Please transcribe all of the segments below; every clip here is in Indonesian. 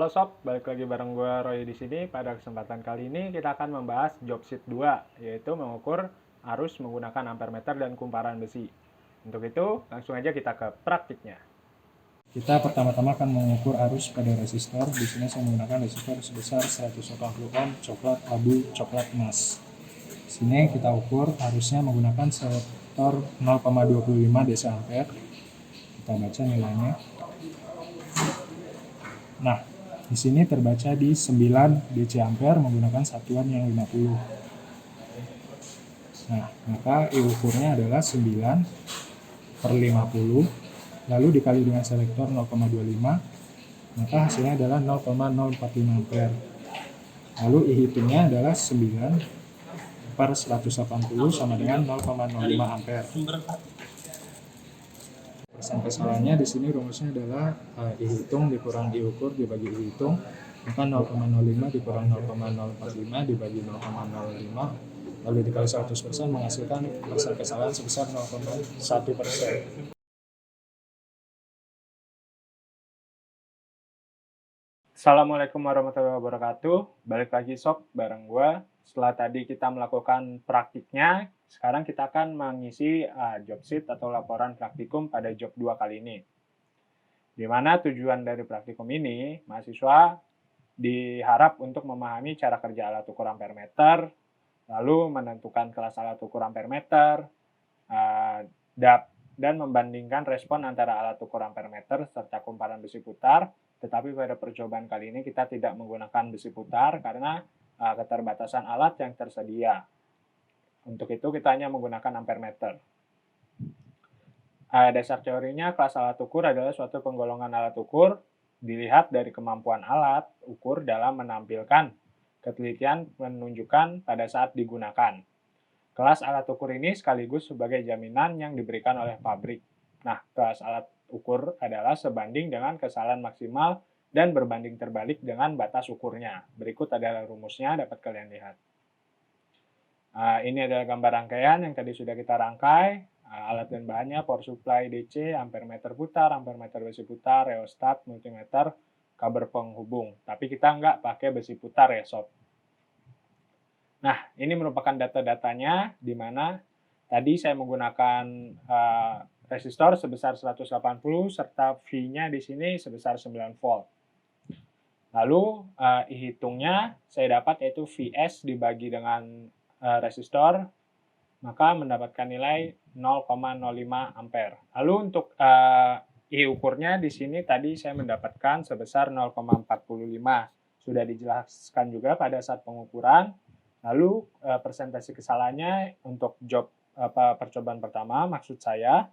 Halo sob, balik lagi bareng gue Roy di sini. Pada kesempatan kali ini kita akan membahas job sheet 2, yaitu mengukur arus menggunakan ampermeter dan kumparan besi. Untuk itu, langsung aja kita ke praktiknya. Kita pertama-tama akan mengukur arus pada resistor. Di sini saya menggunakan resistor sebesar 180 ohm coklat abu coklat emas. Di sini kita ukur arusnya menggunakan setor 0,25 desa ampere. Kita baca nilainya. Nah, di sini terbaca di 9 DC ampere menggunakan satuan yang 50. Nah, maka I ukurnya adalah 9/50, lalu dikali dengan selektor 0,25, maka hasilnya adalah 0,045 ampere. Lalu I hitungnya adalah 9/180 sama dengan 0,05 ampere. Persen kesalahannya di sini rumusnya adalah I hitung dikurang I ukur dibagi I hitung, maka 0,05 dikurang 0,045 dibagi 0,05 lalu dikali 100% menghasilkan persen kesalahan sebesar 0,1%. Assalamualaikum warahmatullahi wabarakatuh. Balik lagi sob, bareng gue. Setelah tadi kita melakukan praktiknya, sekarang kita akan mengisi job sheet atau laporan praktikum pada job 2 kali ini. Di mana tujuan dari praktikum ini, mahasiswa diharap untuk memahami cara kerja alat ukur ampermeter, lalu menentukan kelas alat ukur ampermeter, dan membandingkan respon antara alat ukur ampermeter serta kumparan besi putar. Tetapi pada percobaan kali ini kita tidak menggunakan besi putar karena keterbatasan alat yang tersedia. Untuk itu kita hanya menggunakan ampermeter. Dasar teorinya, kelas alat ukur adalah suatu penggolongan alat ukur dilihat dari kemampuan alat ukur dalam menampilkan ketelitian menunjukkan pada saat digunakan. Kelas alat ukur ini sekaligus sebagai jaminan yang diberikan oleh pabrik. Nah, kelas alat ukur adalah sebanding dengan kesalahan maksimal dan berbanding terbalik dengan batas ukurnya. Berikut adalah rumusnya, dapat kalian lihat. Ini adalah gambar rangkaian yang tadi sudah kita rangkai. Alat dan bahannya, power supply DC, ampermeter putar, ampermeter besi putar, rheostat, multimeter, kabel penghubung. Tapi kita nggak pakai besi putar ya sob. Nah, ini merupakan data-datanya di mana tadi saya menggunakan resistor sebesar 180 serta V-nya di sini sebesar 9 volt. Lalu hitungnya saya dapat yaitu Vs dibagi dengan resistor, maka mendapatkan nilai 0,05 ampere. Lalu untuk I ukurnya di sini tadi saya mendapatkan sebesar 0,45. Sudah dijelaskan juga pada saat pengukuran. Lalu persentase kesalahannya untuk job percobaan pertama, maksud saya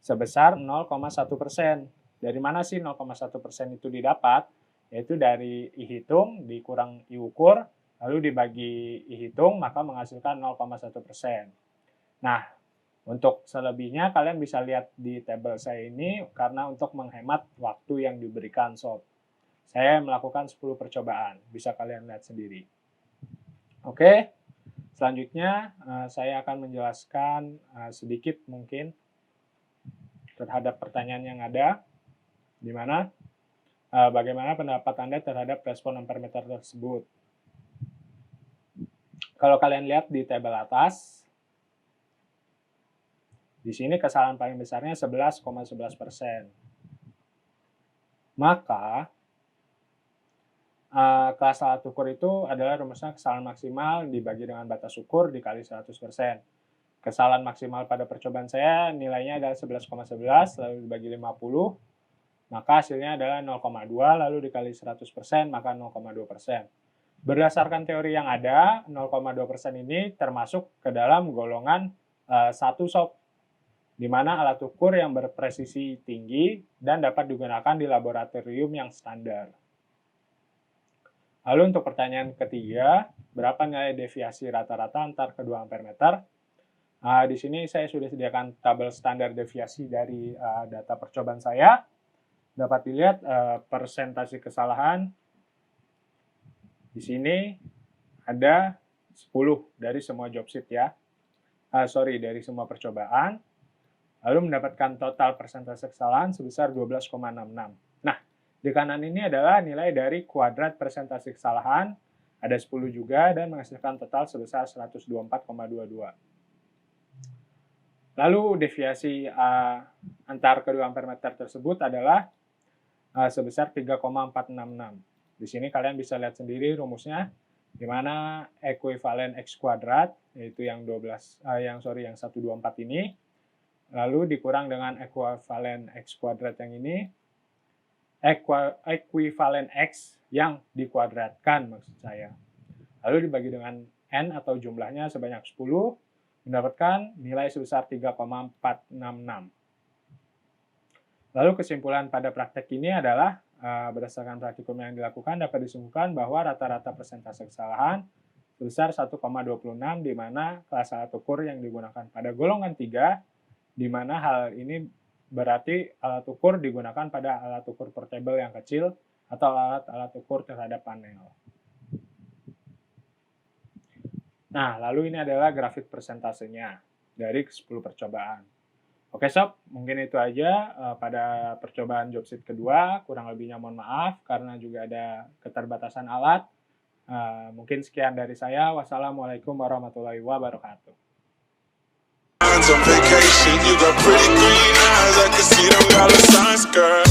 sebesar 0,1%. Dari mana sih 0,1% itu didapat? Yaitu dari I hitung dikurang I ukur, lalu dibagi I hitung, maka menghasilkan 0,1%. Nah, untuk selebihnya kalian bisa lihat di tabel saya ini karena untuk menghemat waktu yang diberikan sob. Saya melakukan 10 percobaan, bisa kalian lihat sendiri. Oke, selanjutnya saya akan menjelaskan sedikit mungkin terhadap pertanyaan yang ada, di mana bagaimana pendapat Anda terhadap respon ampermeter tersebut. Kalau kalian lihat di tabel atas, di sini kesalahan paling besarnya 11,11%. Maka kelas alat ukur itu adalah rumusnya kesalahan maksimal dibagi dengan batas ukur dikali 100%. Kesalahan maksimal pada percobaan saya nilainya adalah 11,11 lalu dibagi 50, maka hasilnya adalah 0,2 lalu dikali 100% maka 0,2%. Berdasarkan teori yang ada, 0,2% ini termasuk ke dalam golongan 1 sob, di mana alat ukur yang berpresisi tinggi dan dapat digunakan di laboratorium yang standar. Lalu untuk pertanyaan ketiga, berapa nilai deviasi rata-rata antar kedua ampermeter? Di sini saya sudah sediakan tabel standar deviasi dari data percobaan saya. Dapat dilihat persentase kesalahan. Di sini ada 10 dari semua job sheet ya. Dari semua percobaan. Lalu mendapatkan total persentase kesalahan sebesar 12,66. Nah, Di kanan ini adalah nilai dari kuadrat persentase kesalahan, ada 10 juga, dan menghasilkan total sebesar 124,22. Lalu deviasi antar kedua ampermeter tersebut adalah sebesar 3,466. Di sini kalian bisa lihat sendiri rumusnya, di mana ekuivalen X kuadrat, yaitu yang 124 ini, lalu dikurang dengan ekuivalen X kuadrat yang ini, ekuivalen X yang dikuadratkan maksud saya. Lalu dibagi dengan N atau jumlahnya sebanyak 10, mendapatkan nilai sebesar 3,466. Lalu kesimpulan pada praktek ini adalah berdasarkan praktikum yang dilakukan dapat disimpulkan bahwa rata-rata persentase kesalahan sebesar 1,26, di mana kelas alat ukur yang digunakan pada golongan 3, di mana hal ini berarti alat ukur digunakan pada alat ukur portable yang kecil atau alat-alat ukur terhadap panel. Nah, lalu ini adalah grafik persentasenya dari 10 percobaan. Oke sob, mungkin itu aja pada percobaan jobsheet kedua. Kurang lebihnya mohon maaf karena juga ada keterbatasan alat. Mungkin sekian dari saya. Wassalamualaikum warahmatullahi wabarakatuh. On vacation, you got pretty green eyes, I can see them dollar signs, girl.